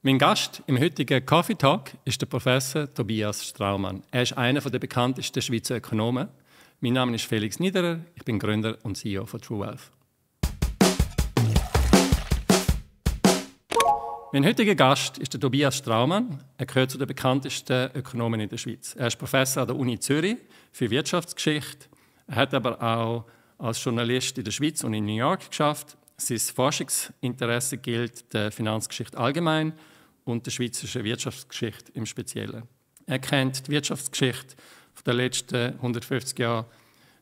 Mein Gast im heutigen Coffee Talk ist der Professor Tobias Straumann. Er ist einer der bekanntesten Schweizer Ökonomen. Mein Name ist Felix Niederer, ich bin Gründer und CEO von True Wealth. Mein heutiger Gast ist der Tobias Straumann. Er gehört zu den bekanntesten Ökonomen in der Schweiz. Er ist Professor an der Uni Zürich für Wirtschaftsgeschichte. Er hat aber auch als Journalist in der Schweiz und in New York geschafft. Sein Forschungsinteresse gilt der Finanzgeschichte allgemein und der schweizerischen Wirtschaftsgeschichte im Speziellen. Er kennt die Wirtschaftsgeschichte der letzten 150 Jahre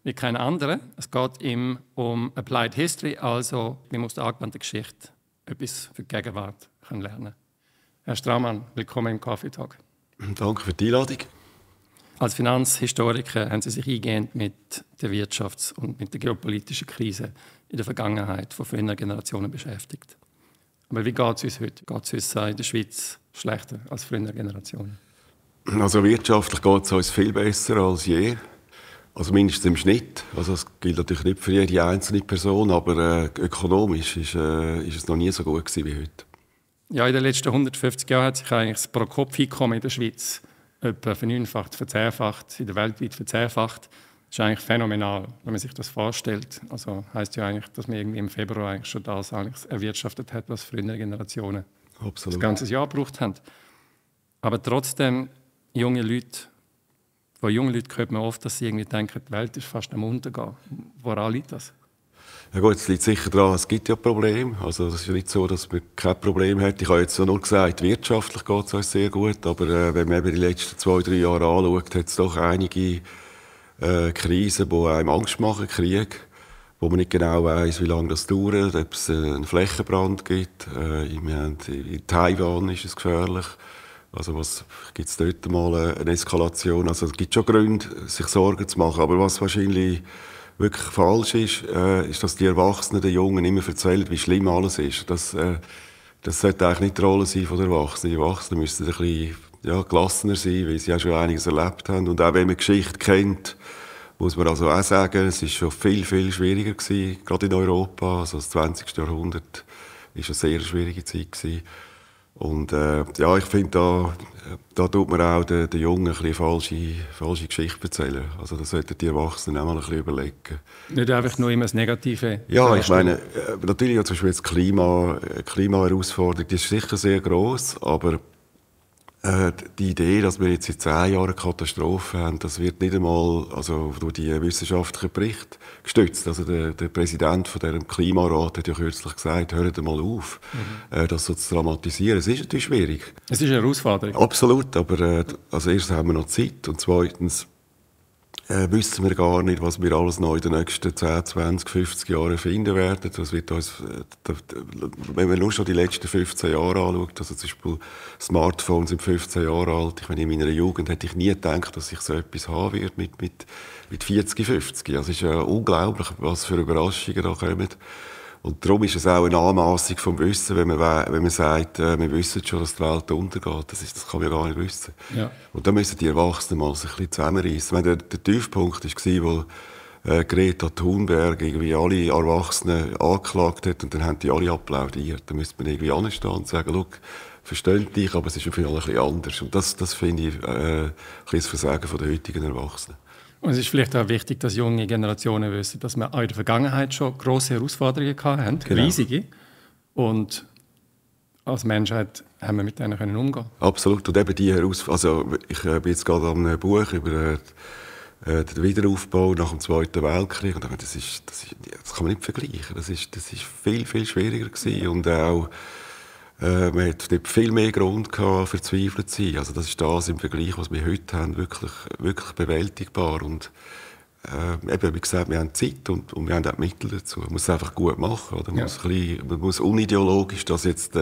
wie kein anderer. Es geht ihm um Applied History, also wie man aus der angewandten Geschichte etwas für die Gegenwart lernen können. Herr Straumann, willkommen im Coffee Talk. Danke für die Einladung. Als Finanzhistoriker haben Sie sich eingehend mit der Wirtschafts- und mit der geopolitischen Krise in der Vergangenheit von früheren Generationen beschäftigt. Aber wie geht es uns heute? Geht es uns in der Schweiz schlechter als frühere Generationen? Also wirtschaftlich geht es uns viel besser als je. Also mindestens im Schnitt. Also das gilt natürlich nicht für jede einzelne Person, aber ökonomisch ist es noch nie so gut gewesen wie heute. Ja, in den letzten 150 Jahren hat sich eigentlich das Pro-Kopf-Einkommen in der Schweiz etwa verneunfacht, verzehnfacht, in der Welt weit verzehnfacht. Das ist eigentlich phänomenal, wenn man sich das vorstellt. Also heisst ja eigentlich, dass man irgendwie im Februar eigentlich schon das eigentlich erwirtschaftet hat, was frühere Generationen das ganze Jahr gebraucht haben. Aber trotzdem, von jungen Leuten hört man oft, dass sie irgendwie denken, die Welt ist fast am Untergehen. Woran liegt das? Ja gut, es liegt sicher daran, es gibt ja Probleme. Also es ist ja nicht so, dass man kein Problem hat. Ich habe jetzt nur gesagt, wirtschaftlich geht es uns sehr gut, aber wenn man eben die letzten 2-3 Jahre anschaut, hat es doch einige Krisen, die einem Angst machen, Krieg, wo man nicht genau weiss, wie lange das dauert, ob es einen Flächenbrand gibt. In Taiwan ist es gefährlich. Also gibt es dort mal eine Eskalation? Also es gibt schon Gründe, sich Sorgen zu machen. Aber was wahrscheinlich wirklich falsch ist, ist, dass die Erwachsenen den Jungen immer erzählen, wie schlimm alles ist. Das sollte eigentlich nicht die Rolle sein von den Erwachsenen. Die Erwachsenen müssten ein bisschen gelassener sein, weil sie auch schon einiges erlebt haben. Und auch wenn man Geschichte kennt, muss man also auch sagen, es ist schon viel, viel schwieriger gewesen, gerade in Europa. Also das 20. Jahrhundert war eine sehr schwierige Zeit gewesen. Und ich finde, da tut man auch den Jungen ein bisschen falsche Geschichte erzählen. Also das sollten die Erwachsenen auch mal ein bisschen überlegen. Nicht einfach nur immer das Negative. Ja, ich meine, natürlich zum Beispiel jetzt die Klimaherausforderung, die ist sicher sehr gross, aber die Idee, dass wir jetzt in 10 Jahren Katastrophe haben, das wird nicht einmal durch die wissenschaftlichen Berichte gestützt. Also der Präsident von diesem Klimarat hat ja kürzlich gesagt, hört mal auf, das so zu dramatisieren. Es ist natürlich schwierig. Es ist eine Herausforderung. Absolut, aber erstens haben wir noch Zeit und zweitens wissen wir gar nicht, was wir alles noch in den nächsten 10, 20, 50 Jahren finden werden. Das wird uns, wenn man nur schon die letzten 15 Jahre anschaut, also zum Beispiel Smartphones sind 15 Jahre alt. Ich meine, in meiner Jugend hätte ich nie gedacht, dass ich so etwas haben werde mit 40, 50. Also es ist ja unglaublich, was für Überraschungen da kommen. Und darum ist es auch eine Anmassung vom Wissen, wenn man sagt, wir wissen schon, dass die Welt untergeht. Das kann man ja gar nicht wissen. Ja. Und da müssen die Erwachsenen mal sich ein bisschen zusammenreissen. Der Tiefpunkt war, wo Greta Thunberg irgendwie alle Erwachsenen angeklagt hat und dann haben die alle applaudiert. Da müsste man irgendwie anstehen und sagen, schau, versteht dich, aber es ist auf jeden Fall ein bisschen anders. Und das finde ich ein bisschen das Versagen der heutigen Erwachsenen. Und es ist vielleicht auch wichtig, dass junge Generationen wissen, dass wir auch in der Vergangenheit schon grosse Herausforderungen hatten, genau. Riesige. Und als Menschheit haben wir mit denen umgehen können. Absolut. Und eben die Herausforderungen. Also ich bin jetzt gerade an einem Buch über den Wiederaufbau nach dem Zweiten Weltkrieg. Und das kann man nicht vergleichen. Das ist viel, viel schwieriger gewesen. Und auch man hat dort viel mehr Grund gehabt, verzweifelt zu sein. Also das ist das im Vergleich, was wir heute haben, wirklich, wirklich bewältigbar. Und eben, wie gesagt, wir haben Zeit und wir haben auch die Mittel dazu. Man muss es einfach gut machen. Oder? Man muss unideologisch das jetzt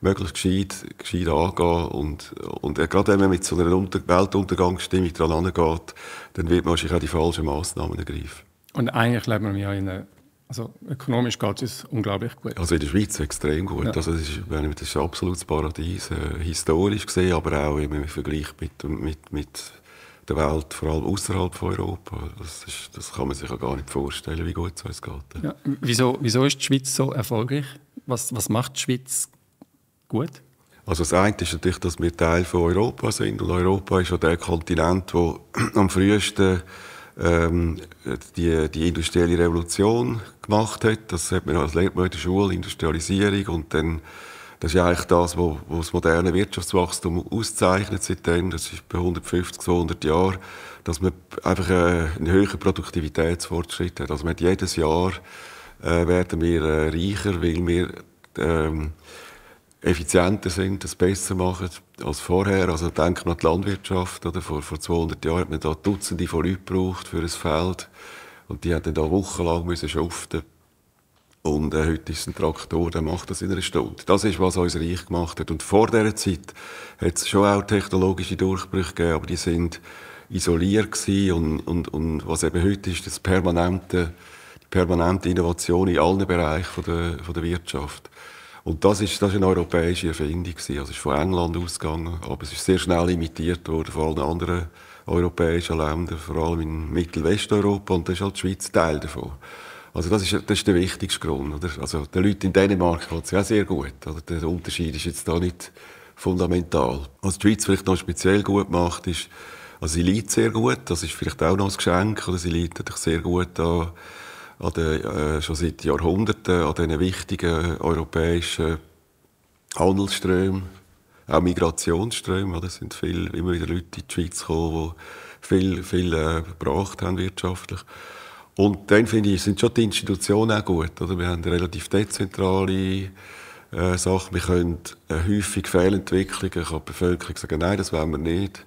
möglichst gescheit angehen. Und gerade wenn man mit so einer Weltuntergangsstimmung dran angeht, dann wird man wahrscheinlich auch die falschen Massnahmen ergreifen. Und eigentlich leben wir ja in einer... Also ökonomisch geht es unglaublich gut. Also in der Schweiz extrem gut. Ja. Also das ist ein absolutes Paradies, historisch gesehen, aber auch im Vergleich mit der Welt, vor allem außerhalb von Europa. Das kann man sich ja gar nicht vorstellen, wie gut es uns geht. Ja. Wieso ist die Schweiz so erfolgreich? Was macht die Schweiz gut? Also das eine ist natürlich, dass wir Teil von Europa sind. Und Europa ist ja der Kontinent, der am frühesten die industrielle Revolution gemacht hat. Das hat man als lernt man in der Schule, Industrialisierung. Und dann, das ist ja eigentlich das, was das moderne Wirtschaftswachstum auszeichnet seitdem. Das ist bei 150, 200 Jahren, dass man einfach einen höheren Produktivitätsfortschritt hat. Also man hat jedes Jahr werden wir reicher, weil wir effizienter sind, das besser machen als vorher. Also denken wir an die Landwirtschaft. Oder? Vor 200 Jahren hat man da Dutzende von Leuten gebraucht für ein Feld. Und die mussten da wochenlang schuften. Und heute ist ein Traktor, der macht das in einer Stunde. Das ist, was uns reich gemacht hat. Und vor dieser Zeit hat es schon auch technologische Durchbrüche gegeben, aber die sind isoliert gewesen. Und was eben heute ist, die permanente Innovation in allen Bereichen von der Wirtschaft. Und das ist eine europäische Erfindung gewesen. Also es ist von England ausgegangen, aber es ist sehr schnell imitiert worden von allen anderen europäischen Ländern, vor allem in Mittelwesteuropa, und da ist halt die Schweiz Teil davon. Also das ist der wichtigste Grund. Oder? Also den Leuten in Dänemark geht es ja sehr gut. Oder? Der Unterschied ist jetzt da nicht fundamental. Was die Schweiz vielleicht noch speziell gut macht, ist, also sie liegt sehr gut, das ist vielleicht auch noch ein Geschenk, oder sie liegt natürlich sehr gut an schon seit Jahrhunderten an diesen wichtigen europäischen Handelsströmen, auch Migrationsströmen. Es sind immer wieder Leute in die Schweiz gekommen, die viel gebracht haben wirtschaftlich. Und dann finde ich, sind schon die Institutionen auch gut. Oder? Wir haben eine relativ dezentrale Sache. Wir können häufig Fehlentwicklungen, kann die Bevölkerung sagen, nein, das wollen wir nicht.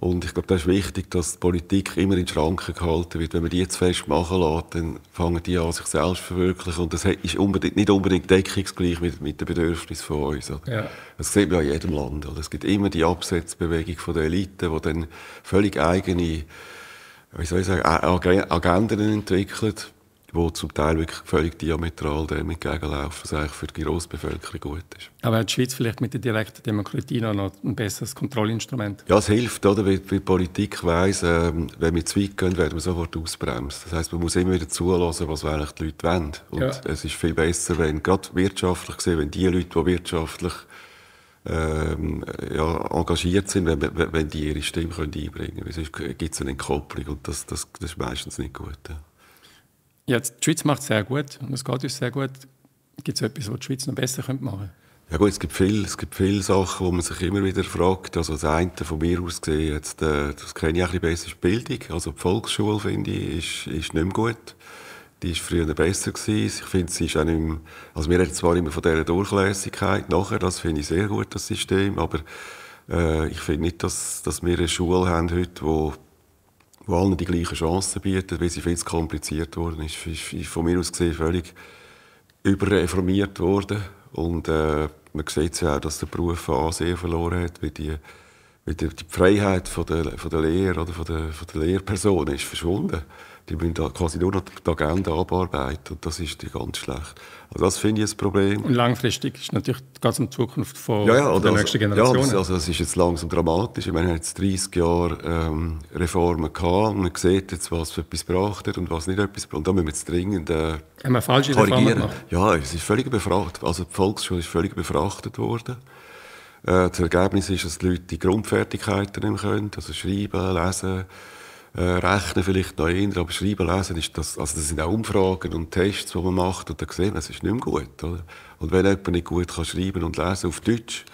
Und ich glaube, das ist wichtig, dass die Politik immer in Schranken gehalten wird. Wenn man die jetzt fest machen lässt, dann fangen die an, sich selbst zu verwirklichen. Und das ist nicht unbedingt deckungsgleich mit den Bedürfnissen von uns. Oder? Ja. Das sieht man ja in jedem Land. Oder? Es gibt immer die Absetzbewegung von der Elite, die dann völlig eigene, wie soll ich sagen, Agenden entwickelt, die zum Teil wirklich völlig diametral dem entgegenlaufen, was eigentlich für die grosse Bevölkerung gut ist. Aber hat die Schweiz vielleicht mit der direkten Demokratie noch ein besseres Kontrollinstrument? Ja, es hilft, oder? Weil die Politik weiss, wenn wir zu weit gehen, werden wir sofort ausbremsen. Das heisst, man muss immer wieder zulassen, was eigentlich die Leute wollen. Und es ist viel besser, wenn, gerade wirtschaftlich gesehen, wenn die Leute, die wirtschaftlich engagiert sind, wenn die ihre Stimme einbringen können. Weil sonst gibt es eine Entkopplung und das ist meistens nicht gut. Ja. Ja, die Schweiz macht es sehr gut und es geht uns sehr gut. Gibt es etwas, was die Schweiz noch besser machen könnte? Ja gut, es gibt viele Sachen, wo man sich immer wieder fragt. Also das eine von mir aus gesehen, jetzt, das kenne ich ein bisschen besser, ist Bildung. Also die Volksschule, finde ich, ist nicht mehr gut. Die war früher besser gewesen. Ich finde, sie ist auch nicht mehr, also wir reden zwar immer von dieser Durchlässigkeit nachher, das finde ich sehr gut, das System, aber ich finde nicht, dass wir eine Schule haben heute, wo allen die gleichen Chancen bietet, weil sie viel zu kompliziert worden ist. Ist von mir aus gesehen völlig überreformiert worden. Und man sieht ja auch, dass der Beruf an sehr verloren hat, weil die Freiheit von der Lehre oder von der Lehrpersonen ist verschwunden. Die müssen da quasi nur noch die Agenda abarbeiten und das ist ganz schlecht. Also das finde ich ein Problem. Und langfristig ist natürlich ganz in Zukunft von der nächsten Generation. Ja, also das ist jetzt langsam dramatisch. Ich meine, wir haben jetzt 30 Jahre Reformen gehabt und man sieht jetzt, was für etwas gebracht hat und was nicht etwas gebracht hat. Und da müssen wir jetzt dringend haben wir falsche Reformen gemacht? Ja, es ist völlig befrachtet. Also die Volksschule ist völlig befrachtet worden. Das Ergebnis ist, dass die Leute die Grundfertigkeiten nicht mehr können, also schreiben, lesen, rechnen vielleicht noch eher, aber schreiben, lesen ist das, also das sind auch Umfragen und Tests, die man macht und dann sehen wir, es ist nicht mehr gut. Oder? Und wenn jemand nicht gut kann schreiben und lesen auf Deutsch,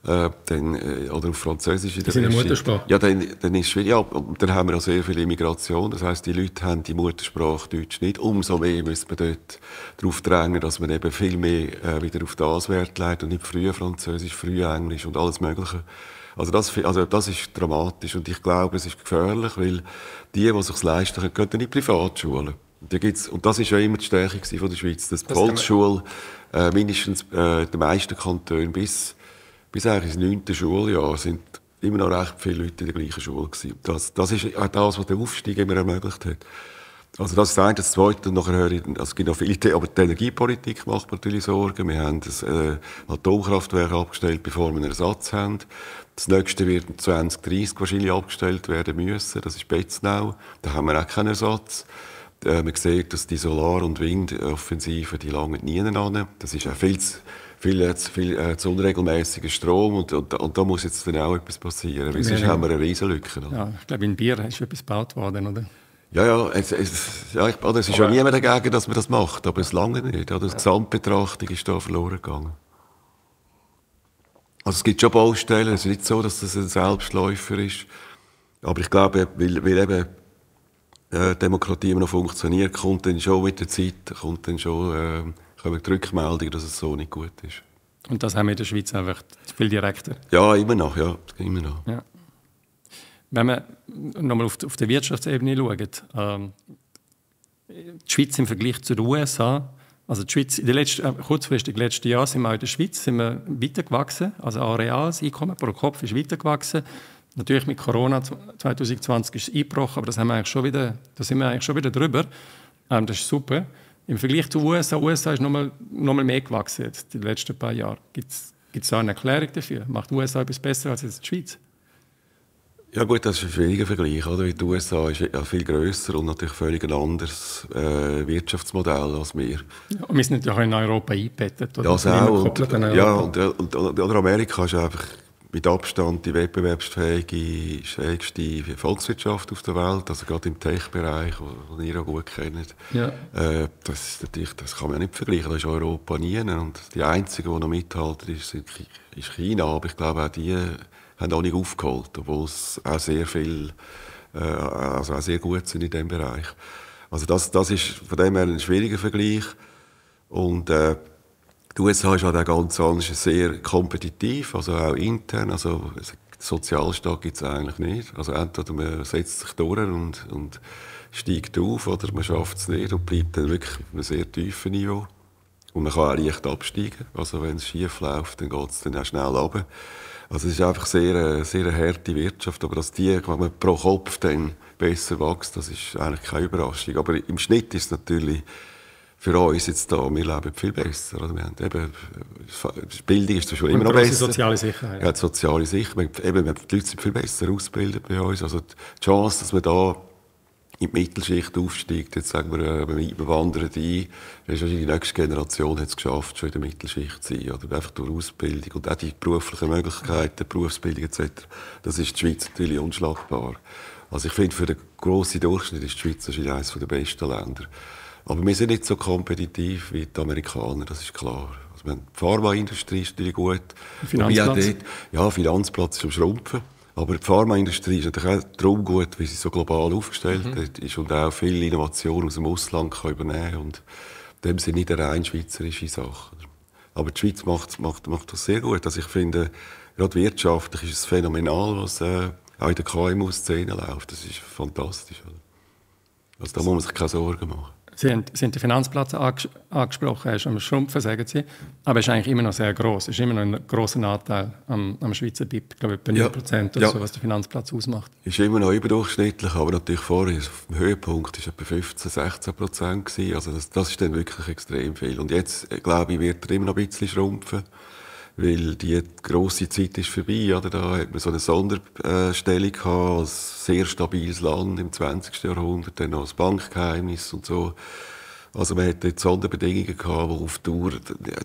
oder auf Französisch in der Muttersprache. Ja, dann ist es schwierig. Ja, und dann haben wir auch sehr viel Immigration. Das heisst, die Leute haben die Muttersprache Deutsch nicht. Umso mehr müssen wir dort darauf drängen, dass man eben viel mehr wieder auf das Wert legt und nicht früh Französisch, früh Englisch und alles Mögliche. Also das ist dramatisch und ich glaube, es ist gefährlich, weil die es sich leisten können, gehen in die Privatschulen. Und das ist ja immer die Stärke von der Schweiz, dass die Volksschule mindestens den meisten Kantonen bis eigentlich ins 9. Schuljahr sind immer noch recht viele Leute in der gleichen Schule gewesen. Das ist auch das, was der Aufstieg immer ermöglicht hat. Also das ist das eine. Das zweite, nachher höre ich, also es gibt noch viele Ideen, aber die Energiepolitik macht mir natürlich Sorgen. Wir haben das Atomkraftwerk abgestellt, bevor wir einen Ersatz haben. Das nächste wird 2030 wahrscheinlich abgestellt werden müssen. Das ist Betznau. Da haben wir auch keinen Ersatz. Man sieht, dass die Solar- und Windoffensive, die langen nie an. Das ist auch viel viel zu unregelmäßiger Strom und da muss jetzt dann auch etwas passieren, weil sonst haben wir eine Riesenlücke. Ja, ich glaube, in Bier ist etwas gebaut worden, oder? Ja, es ist ja niemand dagegen, dass man das macht, aber es lange nicht. Oder? Die Gesamtbetrachtung ist da verloren gegangen. Also es gibt schon Baustellen, es ist nicht so, dass das ein Selbstläufer ist, aber ich glaube, weil eben Demokratie immer noch funktioniert, kommt dann schon mit der Zeit, kommen die Rückmeldungen, dass es so nicht gut ist. Und das haben wir in der Schweiz einfach viel direkter? Ja, immer noch. Ja. Wenn man nochmal auf der Wirtschaftsebene schaut, die Schweiz im Vergleich zu den USA, also die Schweiz, kurzfristig letzten Jahr sind wir auch in der Schweiz weiter gewachsen, also Areal, das Einkommen pro Kopf ist weiter gewachsen. Natürlich mit Corona 2020 ist es eingebrochen, aber da sind wir eigentlich schon wieder drüber. Das ist super. Im Vergleich zu USA ist noch mal mehr gewachsen jetzt, die letzten paar Jahre. Gibt es da eine Erklärung dafür? Macht die USA etwas besser als jetzt die Schweiz? Ja gut, das ist ein schwieriger Vergleich. Oder? Die USA ist ja viel grösser und natürlich völlig ein anderes Wirtschaftsmodell als wir. Ja, und wir sind natürlich auch in Europa eingebettet. Ja, das auch. Und Amerika ist einfach mit Abstand die wettbewerbsfähigste Volkswirtschaft auf der Welt, also gerade im Tech-Bereich, den ihr auch gut kennt. Ja. Das kann man ja nicht vergleichen, da ist Europa nie. Und die Einzigen, die noch mithalten, ist China, aber ich glaube auch die haben auch nicht aufgeholt, obwohl es auch sehr viel, also auch sehr gut sind in diesem Bereich. Also das ist von dem her ein schwieriger Vergleich. Und die USA ist halt auch ganz anders, sehr kompetitiv, also auch intern. Also Sozialstaat gibt es eigentlich nicht. Also entweder man setzt sich durch und steigt auf, oder man schafft es nicht und bleibt dann wirklich auf einem sehr tiefen Niveau. Und man kann auch leicht absteigen. Also wenn es schief läuft, dann geht es dann auch schnell runter. Also es ist einfach sehr eine harte Wirtschaft, aber dass die, wenn man pro Kopf dann besser wächst, das ist eigentlich keine Überraschung. Aber im Schnitt ist es natürlich für uns jetzt da, wir leben viel besser. Oder? Wir haben eben, die Bildung ist schon immer noch besser. Soziale Sicherheit. Ja, die soziale Sicherheit. Die Leute sind viel besser ausgebildet bei uns. Also die Chance, dass man da in die Mittelschicht aufsteigt, jetzt sagen wir wandern ein, ist wahrscheinlich die nächste Generation hat es geschafft, schon in der Mittelschicht zu sein. Oder einfach durch Ausbildung und auch die beruflichen Möglichkeiten, Berufsbildung etc. Das ist die Schweiz natürlich unschlagbar. Also ich finde, für den grossen Durchschnitt ist die Schweiz wahrscheinlich eines der besten Länder. Aber wir sind nicht so kompetitiv wie die Amerikaner, das ist klar. Also die Pharmaindustrie ist natürlich gut. Finanzplatz? Finanzplatz ist am Schrumpfen. Aber die Pharmaindustrie ist natürlich auch darum gut, weil sie so global aufgestellt ist und auch viel Innovation aus dem Ausland kann übernehmen kann. Und in dem sind nicht eine rein schweizerische Sache. Aber die Schweiz macht das sehr gut. Also ich finde, gerade wirtschaftlich ist es phänomenal, was auch in der KMU-Szene läuft. Das ist fantastisch. Also da muss man sich keine Sorgen machen. Sie haben den Finanzplatz angesprochen, er ist am Schrumpfen, sagen Sie, aber er ist eigentlich immer noch sehr gross. Es ist immer noch ein grosser Anteil am Schweizer BIP, ich glaube etwa 9% oder so, was der Finanzplatz ausmacht. Ist immer noch überdurchschnittlich, aber natürlich vorher, auf dem Höhepunkt, war etwa 15-16% gewesen. Also das ist dann wirklich extrem viel. Und jetzt, glaube ich, wird er immer noch ein bisschen schrumpfen, weil die grosse Zeit ist vorbei. Oder? Da hat man so eine Sonderstellung gehabt, als sehr stabiles Land im 20. Jahrhundert, dann noch das Bankgeheimnis und so. Also man hatte jetzt Sonderbedingungen gehabt, die auf Dauer,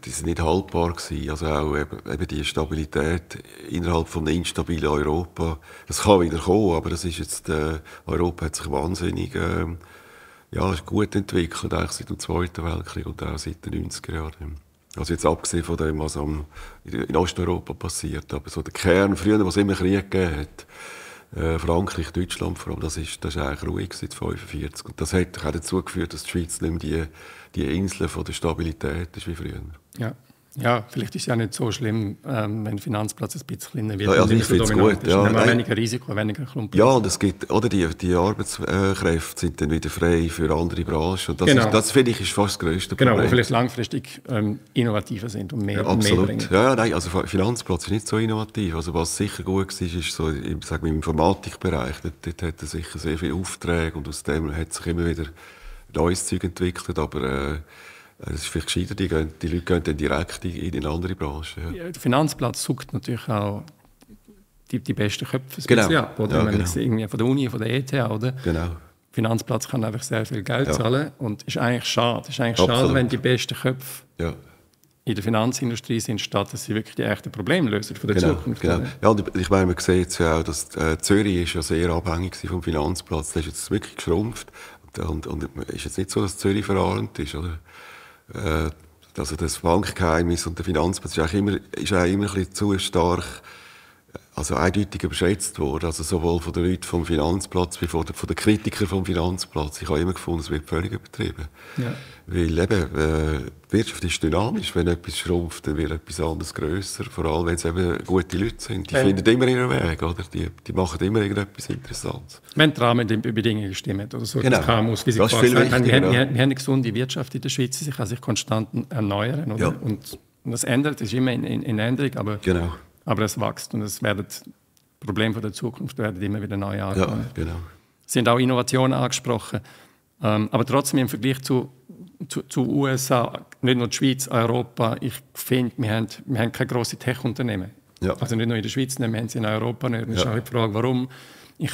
die sind nicht haltbar waren. Also auch eben die Stabilität innerhalb von einem instabilen Europa. Das kann wieder kommen, aber das ist jetzt, Europa hat sich wahnsinnig, ist gut entwickelt, eigentlich seit dem Zweiten Weltkrieg und auch seit den 90er Jahren. Also jetzt abgesehen von dem, was in Osteuropa passiert, aber so der Kern, früher, was es immer Krieg gegeben hat, Frankreich, Deutschland vor allem, das ist eigentlich ruhig seit 1945. Und das hat auch dazu geführt, dass die Schweiz nicht mehr die Insel von der Stabilität ist wie früher. Ja, vielleicht ist es ja nicht so schlimm, wenn der Finanzplatz ein bisschen kleiner wird. Ja, also ich finde es gut. Ja, weniger Risiko, weniger Klumpen. Ja, und es gibt, oder die Arbeitskräfte sind dann wieder frei für andere Branchen. Und das finde ich, ist fast das grösste Problem. Genau, die vielleicht langfristig innovativer sind und mehr, absolut. Mehr bringen. Ja, nein, also der Finanzplatz ist nicht so innovativ. Also was sicher gut war, ist so im Informatikbereich. Dort hat er sicher sehr viele Aufträge und aus dem hat sich immer wieder neues Zeug entwickelt, aber es ist vielleicht gescheiter, die Leute gehen dann direkt in andere Branchen. Ja. Der Finanzplatz sucht natürlich auch die besten Köpfe ab, oder? Wenn es irgendwie von der Uni, von der ETH, oder? Genau. Der Finanzplatz kann einfach sehr viel Geld zahlen und ist eigentlich schade. Es ist eigentlich schade, wenn die besten Köpfe in der Finanzindustrie sind, statt dass sie wirklich die echten Probleme lösen von der Zukunft. Genau. Ja, und ich meine, man sieht jetzt ja auch, dass Zürich ist ja sehr abhängig vom Finanzplatz. Das ist jetzt wirklich geschrumpft. Und ist jetzt nicht so, dass Zürich verarmt ist, oder? Also das Bankgeheimnis und der Finanzplatz ist auch immer ein bisschen zu stark, also eindeutig überschätzt worden. Also sowohl von den Leuten vom Finanzplatz wie von den Kritikern vom Finanzplatz. Ich habe immer gefunden, es wird völlig übertrieben. Ja. Weil eben, die Wirtschaft ist dynamisch. Wenn etwas schrumpft, dann wird etwas anderes grösser. Vor allem, wenn es eben gute Leute sind. Die finden immer ihren Weg, oder? Die machen immer irgendetwas Interessantes. Wenn die Rahmenbedingungen stimmen, oder so. Genau. KMUs, wie Sie das ist viel wichtiger. Wir haben eine gesunde Wirtschaft in der Schweiz, sie kann sich konstant erneuern. Oder? Ja. Und das ändert, es ist immer in Änderung, aber, genau. aber es wächst und es werden Probleme der Zukunft werden immer wieder neu angefangen. Ja, genau. Es sind auch Innovationen angesprochen. Aber trotzdem im Vergleich zu USA, nicht nur die Schweiz, Europa, ich finde, wir haben keine grossen Tech-Unternehmen. Ja. Also nicht nur in der Schweiz, wir haben sie in Europa nicht. Das ist auch die Frage, warum. Ich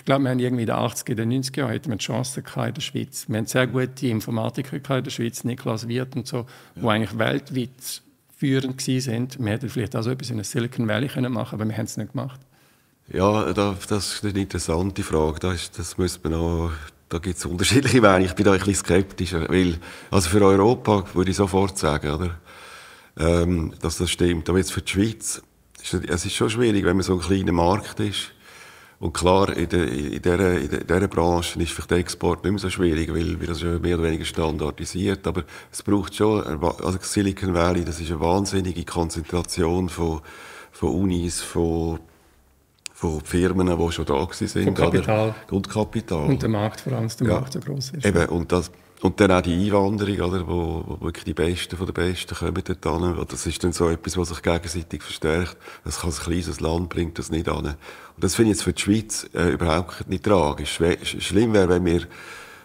glaube, wir haben irgendwie in den 80er, in den 90er Jahren hätten wir Chancen in der Schweiz. Wir haben sehr gute Informatiker in der Schweiz, Niklas Wirth und so, die eigentlich weltweit führend waren. Wir hätten vielleicht auch so etwas in der Silicon Valley machen können, aber wir haben es nicht gemacht. Ja, das ist eine interessante Frage. Das müssen wir noch... Da gibt es unterschiedliche Meinungen. Ich bin da ein bisschen skeptischer, weil, also für Europa würde ich sofort sagen, oder, dass das stimmt. Aber jetzt für die Schweiz, es ist schon schwierig, wenn man so ein kleiner Markt ist. Und klar, in dieser Branche ist vielleicht der Export nicht mehr so schwierig, weil das ist mehr oder weniger standardisiert. Aber es braucht schon, also Silicon Valley, das ist eine wahnsinnige Konzentration von Unis, von Firmen, die schon da waren. Von Kapital. Und Kapital. Und der Markt, vor allem, dass der Markt so gross ist. Eben, und dann auch die Einwanderung, oder, wo wirklich die Besten von den Besten kommen dort hin. Das ist dann so etwas, was sich gegenseitig verstärkt. Das kann ein kleines Land, bringt das nicht an. Und das finde ich jetzt für die Schweiz überhaupt nicht tragisch. Schlimm wäre, wenn wir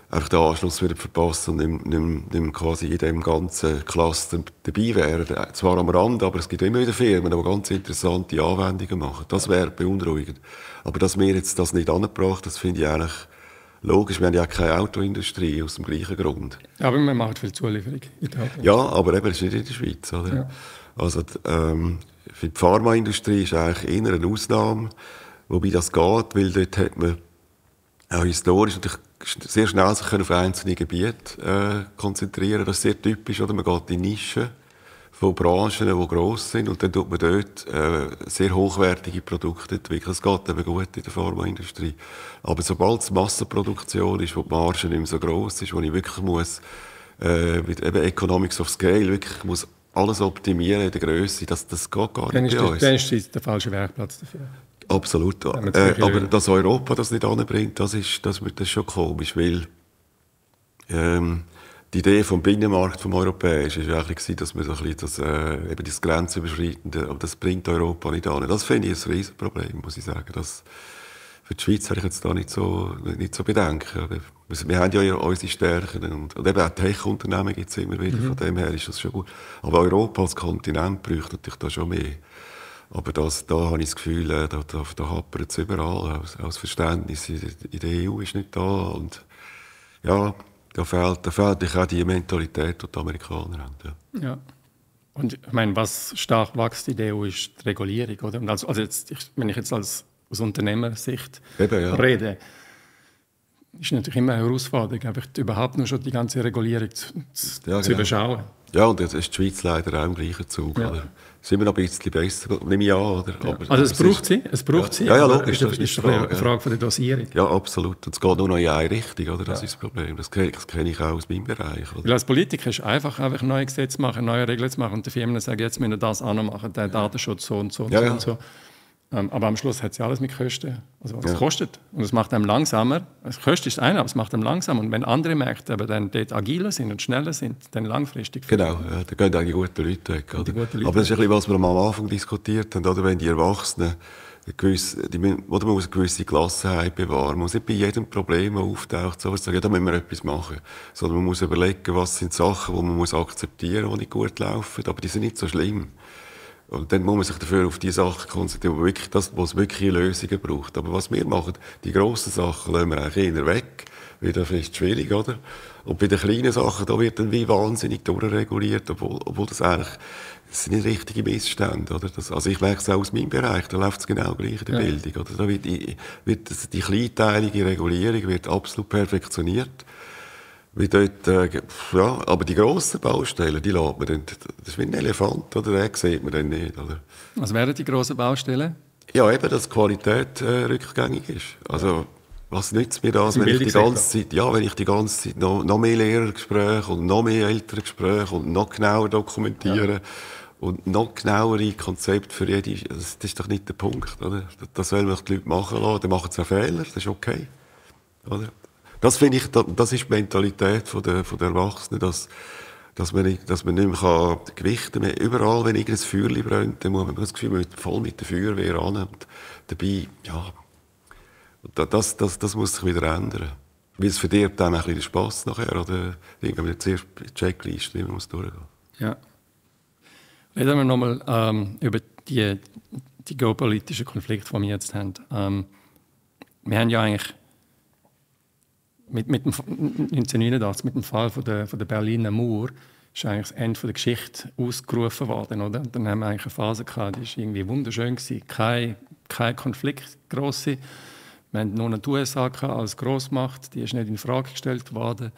einfach den Anschluss wieder verpassen und nicht quasi in dem ganzen Cluster dabei wären. Zwar am Rand, aber es gibt immer wieder Firmen, die ganz interessante Anwendungen machen. Das wäre beunruhigend. Aber dass wir jetzt das nicht angebracht, das finde ich eigentlich logisch. Wir haben ja keine Autoindustrie aus dem gleichen Grund. Aber wir machen viel Zulieferung. Ja, aber eben, das ist nicht in der Schweiz. Oder? Ja. Also für die Pharmaindustrie ist eigentlich eher eine Ausnahme, wobei das geht, weil dort hat man auch historisch natürlich sehr schnell sich auf einzelne Gebiete konzentrieren. Das ist sehr typisch, oder? Man geht in Nischen von Branchen, die gross sind, und dann tut man dort sehr hochwertige Produkte entwickeln. Das geht eben gut in der Pharmaindustrie. Aber sobald es Massenproduktion ist, wo die Marge nicht mehr so gross ist, wo ich wirklich muss, mit eben Economics of Scale, wirklich muss alles optimieren in der Grösse, das geht gar nicht bei uns. Dann ist der falsche Werkplatz dafür. Absolut. Aber dass Europa das nicht anbringt, das ist schon komisch, weil die Idee vom Binnenmarkt vom Europäischen war eigentlich, dass man so ein bisschen eben das Grenzüberschreitende, aber das bringt Europa nicht an. Das finde ich ein Riesenproblem, muss ich sagen. Für die Schweiz habe ich jetzt da nicht so Bedenken. Wir haben ja unsere Stärken und eben auch Tech-Unternehmen gibt es immer wieder, von dem her ist das schon gut. Aber Europa als Kontinent bräuchte natürlich da schon mehr. Aber da habe ich das Gefühl, da hapert es überall. Aus Verständnis in der EU ist nicht da. Und ja, da fehlt auch die Mentalität, die die Amerikaner haben. Ja. Und ich meine, was stark wächst in der EU, ist die Regulierung. Oder? Und also jetzt, wenn ich jetzt aus Unternehmersicht rede, ist natürlich immer eine Herausforderung, einfach überhaupt nur schon die ganze Regulierung zu überschauen. Ja, und jetzt ist die Schweiz leider auch im gleichen Zug. Ja. Oder? Sind wir noch ein bisschen besser? Nehme ich an, oder? Ja. Also es braucht sie. Ja, logisch. Das ist eine Frage von der Dosierung. Ja, absolut. Und es geht nur noch in eine Richtung, oder? Das ist das Problem. Das kenne ich auch aus meinem Bereich. Oder? Weil als Politiker ist es einfach neue Gesetze machen, neue Regeln zu machen und die Firmen sagen, jetzt müssen wir das auch noch machen, den Datenschutz so und so und so. Aber am Schluss hat es ja alles mit Kosten. Also es kostet. Und es macht einem langsamer. Es kostet ist einer, aber es macht einem langsamer. Und wenn andere Märkte aber dann dort agiler sind und schneller sind, dann langfristig. Genau, da gehen auch die guten Leute weg. Oder? Aber das ist ein bisschen, was wir am Anfang diskutiert haben. Oder? Wenn die Erwachsenen man muss eine gewisse Gelassenheit bewahren. Man muss nicht bei jedem Problem, das auftaucht, so sagen, da müssen wir etwas machen. Sondern man muss überlegen, was sind Sachen, die man akzeptieren muss, die nicht gut laufen. Aber die sind nicht so schlimm. Und dann muss man sich dafür auf die Sachen konzentrieren, wo es wirklich Lösungen braucht. Aber was wir machen, die grossen Sachen lassen wir eigentlich eher weg. Wird dann vielleicht schwierig, oder? Und bei den kleinen Sachen, da wird dann wie wahnsinnig durchreguliert, obwohl das eigentlich, das sind nicht richtige Missstände, oder? Also ich merke es auch aus meinem Bereich, da läuft es genau gleich in der Bildung, oder? Da wird die kleinteilige Regulierung wird absolut perfektioniert. Wie dort, aber die grossen Baustellen, die lässt man dann, das ist wie ein Elefant, oder? Den sieht man dann nicht, oder? Was wären die grossen Baustellen? Ja, eben, dass die Qualität rückgängig ist. Also, was nützt mir das, wenn ich die ganze Zeit noch mehr Lehrergespräche und noch mehr Elterngespräche und noch genauer dokumentiere und noch genauere Konzepte für jede, das ist doch nicht der Punkt, oder? Das sollen wir die Leute machen lassen, dann machen sie auch Fehler, das ist okay, oder? Das finde ich, das ist die Mentalität der Erwachsenen, dass man nicht mehr gewichten kann. Überall, wenn irgendein Feuerchen brennt, dann muss man das Gefühl, man ist voll mit der Feuerwehr an. Und dabei, ja, das muss sich wieder ändern. Weil es verdirbt einem ein bisschen den Spass nachher, oder irgendwie zuerst die Checkliste, wie man muss durchgehen. Ja. Reden wir nochmal über die geopolitischen Konflikte, die wir jetzt haben. Wir haben ja eigentlich mit dem 1989, mit dem Fall von der Berliner Mauer, ist eigentlich das Ende der Geschichte ausgerufen worden, oder? Und dann haben wir eigentlich eine Phase gehabt, die war irgendwie wunderschön gewesen. Kein Konflikt, grosse. Wir hatten nur die USA als Grossmacht, die ist nicht in Frage gestellt worden.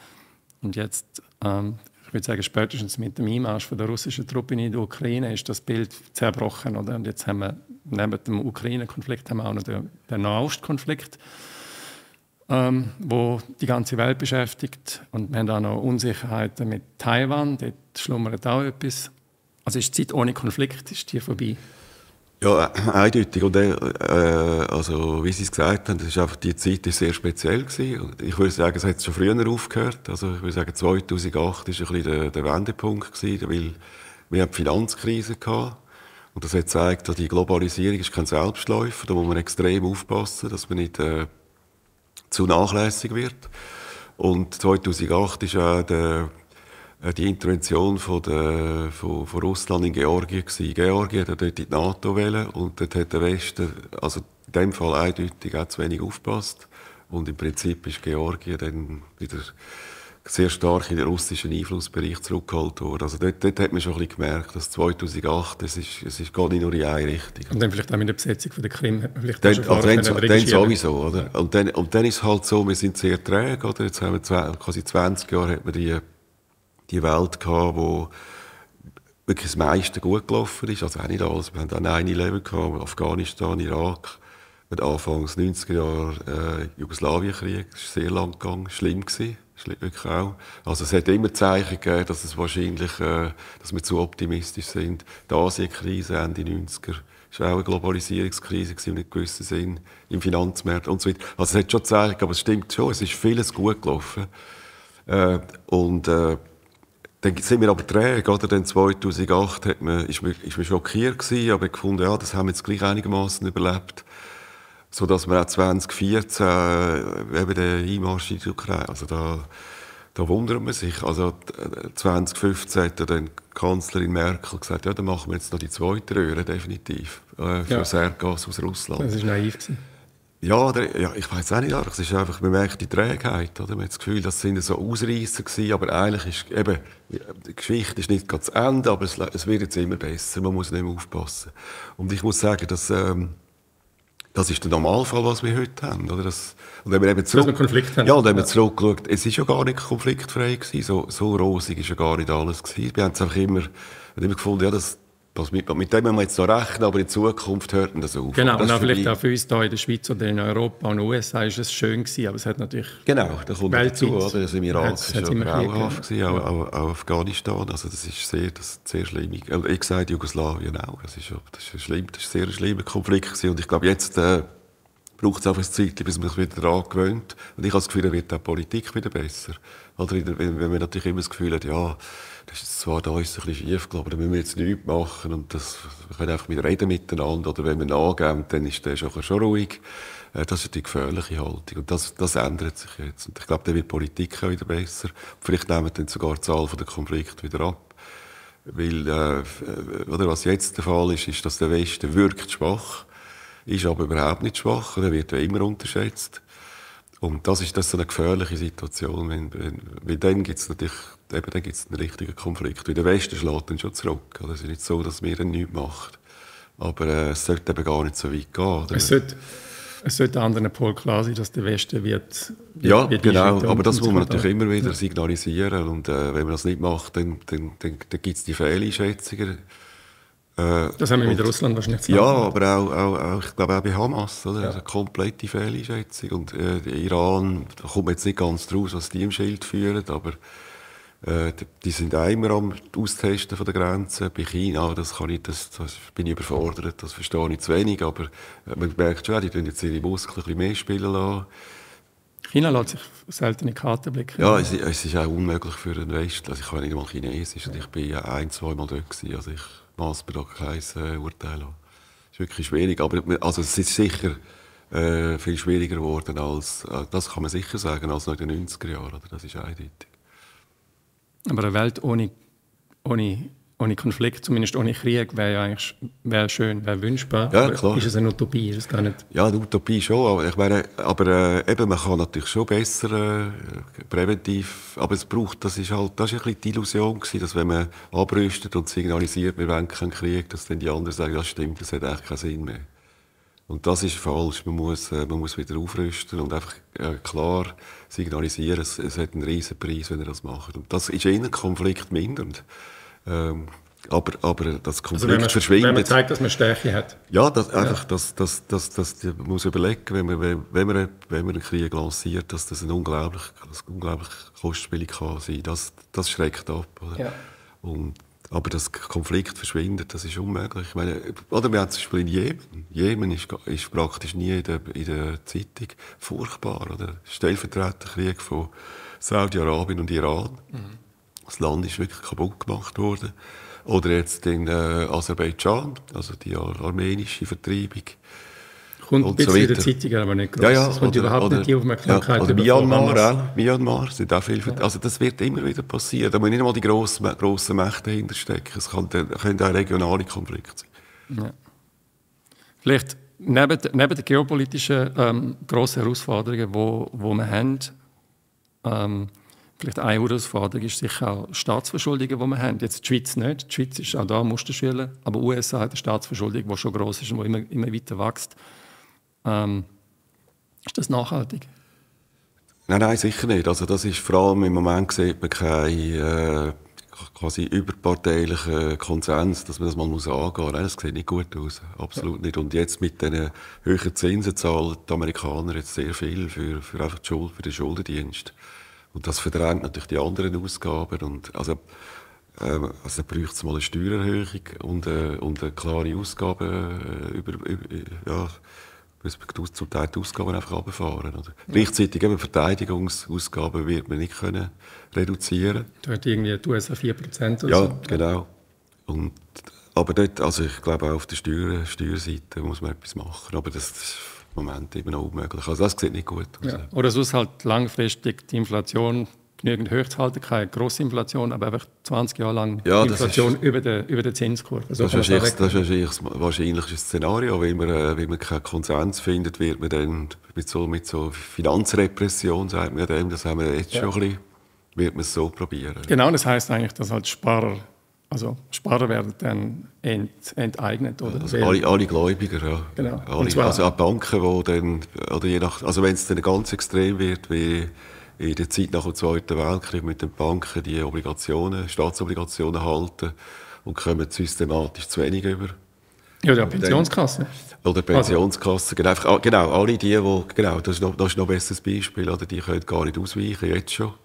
Und jetzt, ich würde sagen, spätestens mit dem Einmarsch der russischen Truppen in die Ukraine ist das Bild zerbrochen, oder? Und jetzt haben wir neben dem Ukraine-Konflikt haben wir auch noch den Nahost-Konflikt, wo die ganze Welt beschäftigt. Und wir haben auch noch Unsicherheiten mit Taiwan, dort schlummert auch etwas. Also ist die Zeit ohne Konflikt, ist die vorbei? Ja, eindeutig. Und also, wie Sie es gesagt haben, die Zeit war sehr speziell gewesen. Und ich würde sagen, es hat schon früher aufgehört. Also ich würde sagen, 2008 war ein bisschen der Wendepunkt gewesen, weil wir hatten die Finanzkrise gehabt. Und das hat gezeigt, dass die Globalisierung ist kein Selbstläufer. Da muss man extrem aufpassen, dass man nicht zu nachlässig wird. Und 2008 ist auch die Intervention von Russland in Georgien gewesen. Georgien hat dort in die NATO wählen und dort hat der Westen, also in dem Fall eindeutig, auch zu wenig aufgepasst. Und im Prinzip ist Georgien dann wieder sehr stark in den russischen Einflussbereich zurückgeholt worden. Also dort hat man schon ein bisschen gemerkt, dass 2008, es ist gar nicht nur in eine Richtung. Und dann vielleicht auch mit der Besetzung von der Krim. Dann sowieso, oder? Ja. Und dann ist es halt so, wir sind sehr träge, oder? Jetzt haben wir quasi 20 Jahre hat man die Welt gehabt, wo wirklich das meiste gut gelaufen ist. Also auch nicht alles. Wir haben auch 9/11 gehabt, Afghanistan, Irak. Mit Anfangs 90er Jahre Jugoslawienkrieg. Das ist sehr lang gegangen, schlimm gewesen. Wirklich auch. Also es hat immer Zeichen gegeben, dass es wahrscheinlich, dass wir zu optimistisch sind. Die Asienkrise Ende 90er war auch eine Globalisierungskrise in einem gewissen Sinn, im Finanzmarkt und so weiter. Also es hat schon Zeichen, aber es stimmt schon, es ist vieles gut gelaufen. Dann sind wir aber träge, oder? Dann 2008 ist man schockiert gewesen, aber ich fand, ja, das haben wir jetzt gleich einigermaßen überlebt. So dass wir auch 2014 eben den Einmarsch in die Ukraine, also da wundert man sich. Also 2015 hat dann Kanzlerin Merkel gesagt, ja, dann machen wir jetzt noch die zweite Röhre definitiv für das Erdgas aus Russland. Das war naiv gewesen. Ja, ich weiß auch nicht, es ist einfach, man merkt die Trägheit, oder? Man hat das Gefühl, das sind so Ausreisser gewesen, aber eigentlich ist eben, die Geschichte ist nicht ganz zu Ende, aber es wird jetzt immer besser, man muss nicht mehr aufpassen. Und ich muss sagen, das ist der Normalfall, was wir heute haben, oder? Und wenn wir eben zurückschaut, es ist ja gar nicht konfliktfrei gewesen, so rosig ist ja gar nicht alles gewesen. Wir haben es einfach immer gefunden, ja, mit dem müssen wir jetzt noch rechnen, aber in Zukunft hört man das auf. Genau, und vielleicht auch für uns hier in der Schweiz oder in Europa und den USA ist es schön gewesen, aber es hat natürlich... Genau, da kommt dazu, oder? Das im Irak war ja grauenhaft gewesen, auch Afghanistan, also das ist sehr schlimm. Ich sage Jugoslawien auch, das ist ein sehr schlimmer Konflikt gewesen. Und ich glaube, jetzt braucht es einfach ein Zeit, bis man sich wieder daran gewöhnt. Und ich habe das Gefühl, da wird auch die Politik wieder besser. Oder wenn man natürlich immer das Gefühl hat, ja, das ist zwar da ist ein bisschen schief gelaufen, da müssen wir jetzt nichts machen und wir können einfach wieder reden miteinander. Oder wenn wir nachgeben, dann ist der schon ruhig. Das ist die gefährliche Haltung. Und das ändert sich jetzt. Und ich glaube, dann wird die Politik auch wieder besser. Vielleicht nehmen dann sogar die Zahl der Konflikte wieder ab. Weil, oder was jetzt der Fall ist, ist, dass der Westen wirkt schwach, ist aber überhaupt nicht schwach, er wird ja immer unterschätzt. Und das ist so eine gefährliche Situation, weil dann gibt es natürlich einen richtigen Konflikt. Weil der Westen schlägt dann schon zurück. Es ist nicht so, dass wir dann nichts machen. Aber es sollte eben gar nicht so weit gehen. Oder? Es sollte anderen Pol klar sein, dass der Westen wird ja, genau. Aber das muss man natürlich immer wieder signalisieren. Und wenn man das nicht macht, dann gibt es die Fehleinschätzungen. Das haben wir mit Russland wahrscheinlich gesagt. Ja, aber auch ich glaube auch bei Hamas. Oder? Ja. Eine komplette Fehleinschätzung. Und der Iran, da kommt man jetzt nicht ganz draus, was die im Schild führen, aber die sind auch immer am Austesten von der Grenzen. Bei China, das bin ich überfordert, das verstehe ich zu wenig, aber man merkt schon, die tun jetzt ihre Muskeln ein bisschen mehr spielen lassen. China lässt sich selten in die Karten blicken. Ja, es ist auch unmöglich für den Westen. Also ich kann nicht mal Chinesisch und ich bin 1-2 Mal dort gewesen. Also ich maß mir da kein Urteil an. Es ist wirklich schwierig, aber also es ist sicher viel schwieriger geworden als, das kann man sicher sagen, als noch in den 90er Jahren. Das ist eindeutig. Aber eine Welt ohne Konflikt, zumindest ohne Krieg, wäre ja eigentlich schön, wäre wünschbar. Ja, klar. Ist es eine Utopie? Ist es gar nicht? Ja, eine Utopie schon. Aber ich meine, eben, man kann natürlich schon besser präventiv. Aber das ist ein bisschen die Illusion gewesen, dass wenn man abrüstet und signalisiert, wir wollen keinen Krieg, dass dann die anderen sagen, das stimmt, das hat eigentlich keinen Sinn mehr. Und das ist falsch. Man muss wieder aufrüsten und einfach klar signalisieren, es hat einen riesen Preis, wenn er das macht. Und das ist eher ein Konflikt mindernd. Aber das Konflikt verschwindet. Wenn man zeigt, dass man Stärke hat. Ja, man muss überlegen, wenn man einen Krieg lanciert, dass das unglaublich kostspielig kann sein. Das schreckt ab. Oder? Ja. Aber das Konflikt verschwindet, das ist unmöglich. Ich meine, oder wir haben zum Beispiel in Jemen. Jemen ist praktisch nie in der Zeitung furchtbar. Oder? Stellvertreterkrieg von Saudi-Arabien und Iran. Mhm. Das Land ist wirklich kaputt gemacht worden. Oder jetzt in Aserbaidschan, also die armenische Vertreibung. Kommt ein bisschen in den Zeitungen, aber nicht groß. Ja, das kommt überhaupt nicht die Aufmerksamkeit. Oder Myanmar sind auch viel. Also das wird immer wieder passieren. Da müssen nicht einmal die grossen Mächte dahinter stecken. Es können auch regionale Konflikte sein. Ja. Vielleicht neben den geopolitischen grossen Herausforderungen, die wir haben, vielleicht eine Herausforderung ist sicher auch Staatsverschuldungen, die wir haben. Jetzt die Schweiz nicht. Die Schweiz ist auch da Musterschüler. Aber die USA hat eine Staatsverschuldung, die schon gross ist und die immer weiter wächst. Ist das nachhaltig? Nein, sicher nicht. Also das ist vor allem im Moment sieht man keinen quasi überparteilichen Konsens, dass man das mal angehen muss. Nein, das sieht nicht gut aus. Absolut nicht. Und jetzt mit diesen höheren Zinsen zahlen die Amerikaner jetzt sehr viel für einfach die Schuld, für den Schuldendienst. Und das verdrängt natürlich die anderen Ausgaben. Und also bräuchte es mal eine Steuererhöhung und eine klare Ausgaben zum Teil die Ausgaben einfach runterfahren. Oder? Ja. Gleichzeitig eben Verteidigungsausgaben wird man nicht können reduzieren. Du hast irgendwie die USA 4% oder ja, so. Genau. Aber dort, also ich glaube auch auf der Steuerseite muss man etwas machen. Aber das ist im Moment eben auch unmöglich. Also das sieht nicht gut aus. Ja. Oder sonst halt langfristig die Inflation genügend hoch zu halten, keine grosse Inflation, aber einfach 20 Jahre lang Inflation über der Zinskurve. So das ist wahrscheinlich das wahrscheinlichste Szenario. Wenn man keinen Konsens findet, wird man dann mit so Finanzrepression, sagt man dem, das haben wir jetzt schon ein bisschen, wird man es so probieren. Genau, das heisst eigentlich, dass halt Sparer werden dann enteignet. Oder? Also alle Gläubiger, ja. Genau. Also auch Banken, die dann, oder also wenn es dann ganz extrem wird, wie in der Zeit nach dem Zweiten Weltkrieg mit den Banken die Staatsobligationen halten und kommen systematisch zu wenig über. Ja, der Pensionskasse. Oder Pensionskasse, genau, alle genau, das ist noch ein besseres Beispiel, oder die können gar nicht ausweichen, jetzt schon.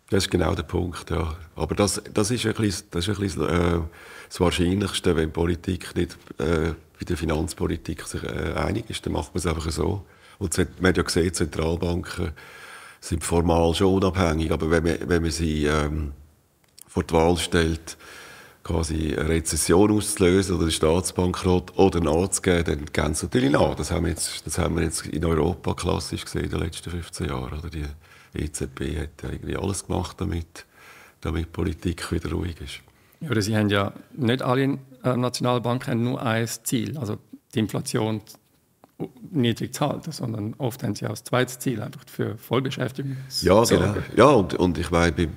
Das ist genau der Punkt, ja. Aber das ist ein bisschen das Wahrscheinlichste, wenn die Politik nicht bei der Finanzpolitik sich einig ist, dann macht man es einfach so. Und man hat ja gesehen, Zentralbanken sind formal schon unabhängig, aber wenn man sie vor die Wahl stellt, quasi eine Rezession auszulösen oder einen Staatsbankrott oder nachzugeben, dann gehen sie natürlich nach. Das haben wir jetzt in Europa klassisch gesehen in den letzten 15 Jahren. Oder die EZB hat ja irgendwie alles gemacht, damit die Politik wieder ruhig ist. Ja, oder Sie haben ja nicht alle Nationalbanken haben nur ein Ziel, also die Inflation niedrig zu halten, sondern oft haben sie auch als zweites Ziel einfach für Vollbeschäftigung zu sorgen. Ja, und ich meine,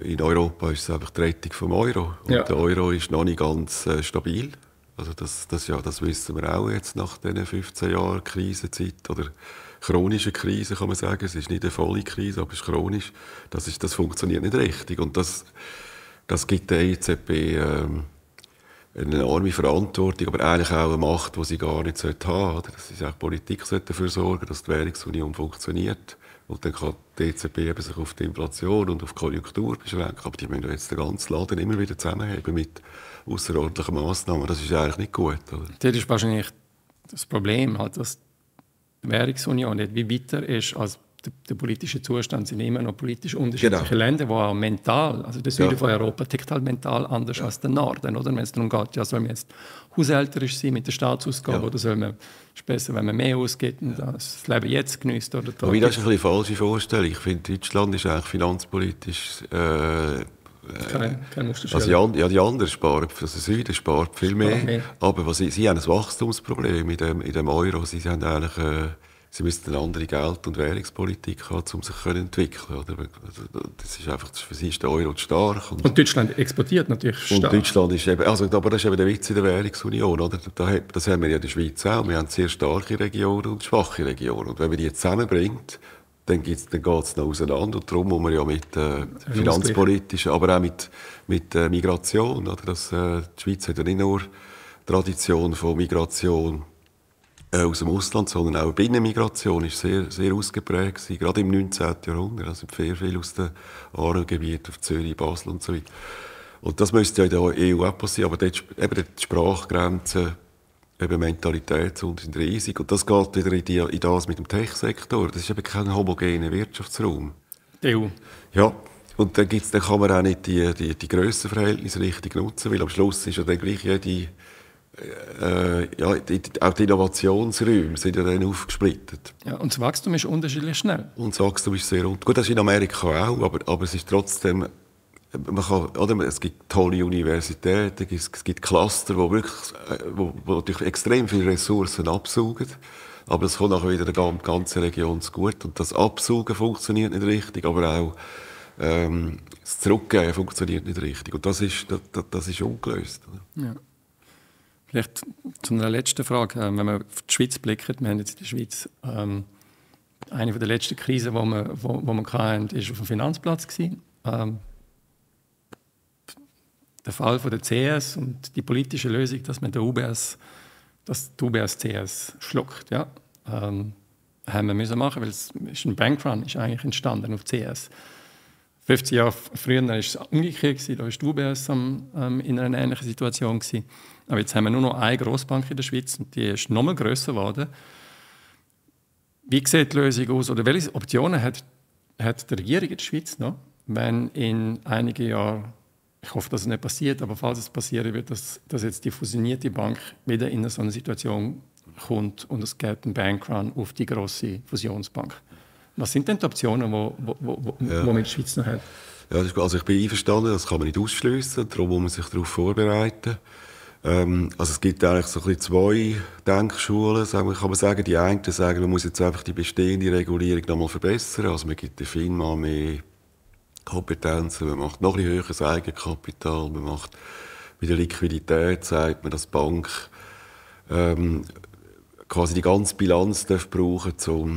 in Europa ist es einfach die Rettung vom Euro. Und der Euro ist noch nicht ganz stabil. Also das wissen wir auch jetzt nach diesen 15 Jahren Krisenzeit oder chronische Krise, kann man sagen. Es ist nicht eine volle Krise, aber es ist chronisch. Das funktioniert nicht richtig. Und das gibt der EZB eine enorme Verantwortung, aber eigentlich auch eine Macht, die sie gar nicht haben sollte. Das ist auch die Politik sollte dafür sorgen, dass die Währungsunion funktioniert. Und dann kann die EZB eben sich auf die Inflation und auf die Konjunktur beschränken. Aber die müssen jetzt den ganzen Laden immer wieder zusammenheben mit ausserordentlichen Massnahmen. Das ist eigentlich nicht gut. Oder? Das ist wahrscheinlich das Problem, halt, dass die Währungsunion nicht wie weiter ist als der politische Zustand. Sind immer noch politisch unterschiedliche Länder, die auch mental, also der Süden von Europa tickt halt mental anders als der Norden. Oder? Wenn es darum geht, ja, soll man jetzt haushälterisch sein mit der Staatsausgabe oder soll man ist besser, wenn man mehr ausgibt und das Leben jetzt genießt? Oder das ist ein bisschen eine falsche Vorstellung. Ich finde, Deutschland ist eigentlich finanzpolitisch kein Musterschüler. Also die anderen sparen, also der Süden spart viel mehr. Aber sie haben ein Wachstumsproblem in dem Euro. Sie haben eigentlich sie müssen eine andere Geld- und Währungspolitik haben, um sich zu entwickeln. Oder? Das ist einfach, für sie ist der Euro zu stark. Und Deutschland exportiert natürlich stark. Und Deutschland ist eben, aber das ist eben der Witz in der Währungsunion. Oder? Das haben wir ja in der Schweiz auch. Wir haben sehr starke Regionen und schwache Regionen. Und wenn man die zusammenbringt, dann geht es noch auseinander. Und darum muss man ja mit finanzpolitischen, aber auch mit Migration. Oder? Die Schweiz hat ja nicht nur Tradition von Migration aus dem Ausland, sondern auch Binnenmigration ist sehr, sehr ausgeprägt gewesen, gerade im 19. Jahrhundert. Also sehr viel aus den Aargaugebieten auf Zürich, Basel und so weiter. Und das müsste ja in der EU auch passieren, aber dort eben die Sprachgrenzen, eben Mentalität sind riesig. Und das geht wieder in das mit dem Tech-Sektor. Das ist eben kein homogener Wirtschaftsraum. Die EU. Ja. Und dann kann man auch nicht die Grössenverhältnisse richtig nutzen, weil am Schluss ist ja dann gleich auch die Innovationsräume sind ja dann aufgesplittet. Ja, und das Wachstum ist unterschiedlich schnell. Und das Wachstum ist sehr gut, das ist in Amerika auch, aber es ist trotzdem, es gibt tolle Universitäten, es gibt Cluster, die durch extrem viele Ressourcen absaugen, aber es kommt nachher wieder der ganzen Region zu gut. Und das Absaugen funktioniert nicht richtig, aber auch das Zurückgeben funktioniert nicht richtig. Und das ist ungelöst. Ja. Vielleicht zu einer letzten Frage. Wenn wir auf die Schweiz blicken, wir haben jetzt in der Schweiz eine der letzten Krisen, die wir hatten, ist auf dem Finanzplatz gewesen. Der Fall von der CS und die politische Lösung, dass man die UBS CS schluckt, ja, haben wir müssen machen, weil es ist ein Bankrun ist eigentlich entstanden auf CS. 50 Jahre früher war es umgekehrt, da war die UBS in einer ähnlichen Situation gewesen. Aber jetzt haben wir nur noch eine Grossbank in der Schweiz und die ist noch mal grösser geworden. Wie sieht die Lösung aus oder welche Optionen hat die Regierung in der Schweiz noch, wenn in einigen Jahren, ich hoffe, dass es nicht passiert, aber falls es passieren wird, dass jetzt die fusionierte Bank wieder in so eine Situation kommt und es gibt einen Bankrun auf die grosse Fusionsbank. Was sind denn die Optionen, die man in der Schweiz noch hat? Ja, also ich bin einverstanden, das kann man nicht ausschliessen, darum muss man sich darauf vorbereiten. Also es gibt eigentlich so ein bisschen zwei Denkschulen, kann man sagen. Die einen sagen, man muss jetzt einfach die bestehende Regulierung noch mal verbessern, also man gibt der FINMA mehr Kompetenzen, man macht noch ein bisschen höheres Eigenkapital, man macht bei der Liquidität, sagt man, dass die Bank quasi die ganze Bilanz brauchen darf,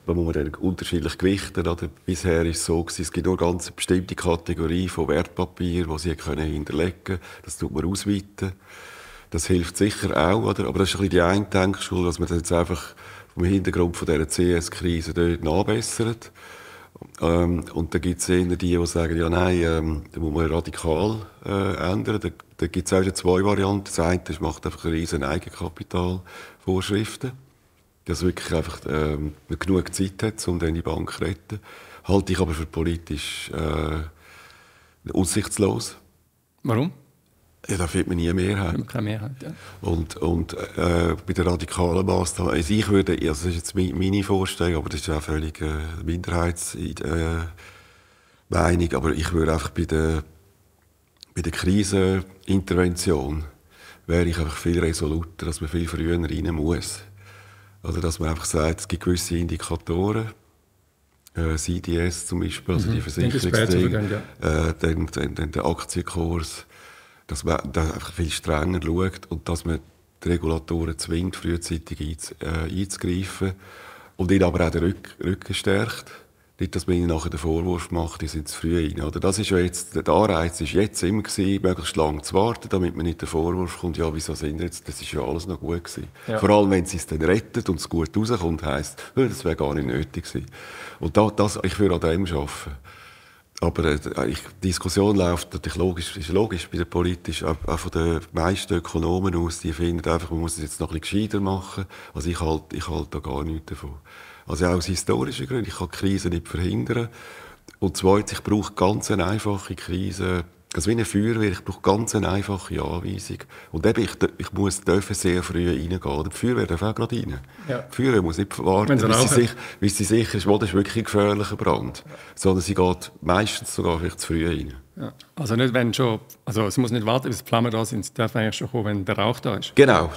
man muss dann unterschiedlich gewichten. Oder? Bisher war es so, es gibt nur eine ganz bestimmte Kategorie von Wertpapieren, die sie hinterlegen können. Das tut man ausweiten. Das hilft sicher auch. Oder? Aber das ist ein bisschen die eine Denkschule, dass man das jetzt einfach vom Hintergrund von dieser CS-Krise dort nachbessert. Und dann gibt es eher die sagen, ja nein, da muss man radikal ändern. Da gibt es auch wieder zwei Varianten. Das eine ist, macht einfach eine riesen Eigenkapitalvorschriften. Dass wirklich einfach genug Zeit hat, um dann die Bank zu retten. Halte ich aber für politisch aussichtslos. Warum? Ja, da findet man nie eine Mehrheit. Keine Mehrheit, ja. Und bei den radikalen Massnahmen, also ich würde, also das ist jetzt meine Vorstellung, aber das ist auch völlig Minderheitsmeinung, aber ich würde einfach bei Bei der Krisenintervention wäre ich einfach viel resoluter, dass man viel früher rein muss. Also, dass man einfach sagt, es gibt gewisse Indikatoren, CDS zum Beispiel, also die Versicherungsdinge, dann der Aktienkurs, dass man da einfach viel strenger schaut und dass man die Regulatoren zwingt, frühzeitig einzugreifen und ihnen aber auch den Rücken stärkt. Nicht, dass man ihnen nachher den Vorwurf macht, die sind zu früh rein. Oder das ist ja jetzt, der Anreiz war jetzt immer gewesen, möglichst lange zu warten, damit man nicht den Vorwurf kommt, ja, wieso sind jetzt, das ist ja alles noch gut gewesen. Ja. Vor allem, wenn sie es dann rettet und es gut rauskommt, heisst, das wäre gar nicht nötig gewesen. Und ich würde an dem arbeiten. Aber die Diskussion läuft natürlich ist logisch bei den politisch, auch von den meisten Ökonomen aus, die finden einfach, man muss es jetzt noch ein bisschen gescheiter machen. Also ich halte da gar nichts davon. Also auch aus historischen Gründen, ich kann die Krise nicht verhindern. Und zweitens, ich brauche ganz eine einfache Krise, also wie eine Feuerwehr, ich brauche ganz eine einfache Anweisung. Und eben, ich muss sehr früh reingehen. Die Feuerwehr darf auch gerade rein. Ja. Die Feuerwehr muss nicht warten, bis sie sicher ist, das ist wirklich ein gefährlicher Brand. Ja. Sondern sie geht meistens sogar vielleicht zu früh rein. Ja. Also nicht, wenn schon, also es muss nicht warten, bis die Flammen da sind, es darf eigentlich schon kommen, wenn der Rauch da ist. Genau,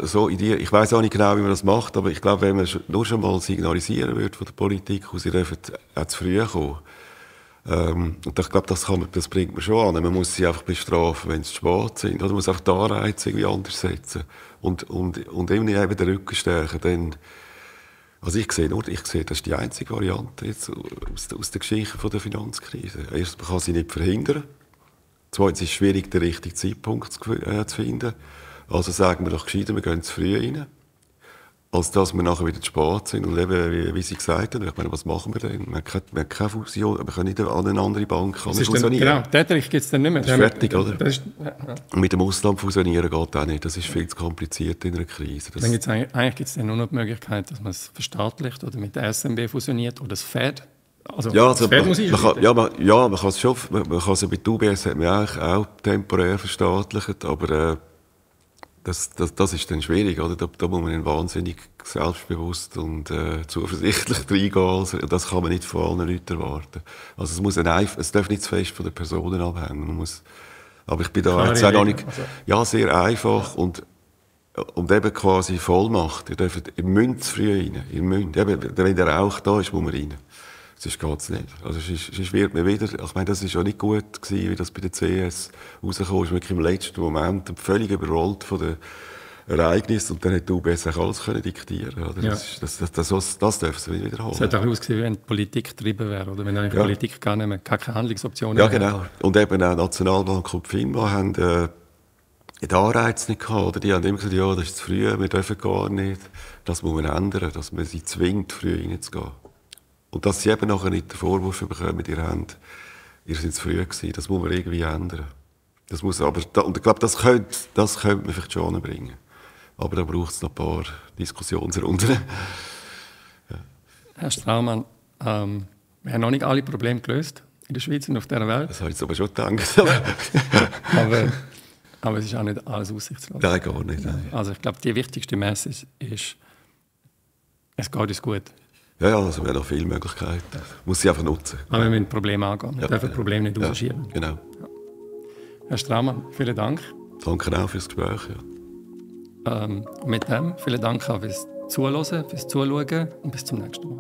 so ich weiss auch nicht genau, wie man das macht, aber ich glaube, wenn man nur schon mal signalisieren würde von der Politik, sie dürfen auch zu früh kommen. Und ich glaube, das bringt man schon an. Man muss sie einfach bestrafen, wenn sie zu spät sind. Oder man muss einfach die Anreize irgendwie anders setzen. Und eben den Rücken stärken. Dann, also ich sehe, das ist die einzige Variante jetzt aus der Geschichte der Finanzkrise. Erstens, man kann sie nicht verhindern. Zweitens ist es schwierig, den richtigen Zeitpunkt zu finden. Also sagen wir doch gescheiter, wir gehen zu früh rein. Als dass wir nachher wieder zu spät sind. Und eben, wie Sie gesagt haben, ich meine, was machen wir denn? Wir haben keine Fusion, wir können nicht an eine andere Bank fusionieren. Genau, den Trick gibt es dann nicht mehr. Das ist fertig, oder? Und mit dem Ausland fusionieren geht auch nicht. Das ist viel zu kompliziert in einer Krise. Dann eigentlich gibt es dann nur noch die Möglichkeit, dass man es verstaatlicht oder mit der SNB fusioniert oder das FED. Also, das FED muss man kann es schon. Man kann es bei der UBS hat man eigentlich auch temporär verstaatlicht, aber das ist dann schwierig, oder? Da muss man dann wahnsinnig selbstbewusst und zuversichtlich reingehen. Also, das kann man nicht von allen Leuten erwarten. Also es darf nicht zu fest von den Personen abhängen. Aber ich bin da jetzt auch noch nicht... Ja, sehr einfach und eben quasi Vollmacht. Ihr müsst zu früh rein. Eben, wenn der Rauch da ist, muss man rein. Sonst geht es nicht. Also sonst wird man wieder, ich meine, das war ja nicht gut gewesen, wie das bei der CS rausgekommen ist, wirklich im letzten Moment völlig überrollt von den Ereignissen und dann hat die UBS auch alles diktieren. Oder? Ja. Das dürfen sie nicht wiederholen. Es hat auch ausgesehen, wenn die Politik getrieben wäre, oder wenn eigentlich die Politik gar nicht mehr, keine Handlungsoptionen hat. Ja, genau. Und eben auch Nationalbank und FINMA haben den Anreiz nicht gehabt. Oder? Die haben immer gesagt, ja, das ist zu früh, wir dürfen gar nicht. Das muss man ändern, dass man sie zwingt, früh reinzugehen. Und dass sie eben nachher nicht den Vorwurf bekommen, ihr seid zu früh gewesen, das muss man irgendwie ändern. Das muss und ich glaube, das könnte man vielleicht schon anbringen. Aber da braucht es noch ein paar Diskussionsrunden. Ja. Herr Straumann, wir haben noch nicht alle Probleme gelöst in der Schweiz und auf dieser Welt. Das habe ich aber schon gedacht. aber es ist auch nicht alles aussichtslos. Nein, gar nicht. Nein. Also ich glaube, die wichtigste Message ist, es geht uns gut. Ja, also wir haben noch viele Möglichkeiten. Muss sie einfach nutzen. Aber wir müssen Probleme angehen. Wir dürfen Probleme nicht rausschieben. Genau. Ja. Herr Straumann, vielen Dank. Danke auch fürs Gespräch. Ja. Mit dem vielen Dank auch fürs Zuhören, fürs Zuschauen und bis zum nächsten Mal.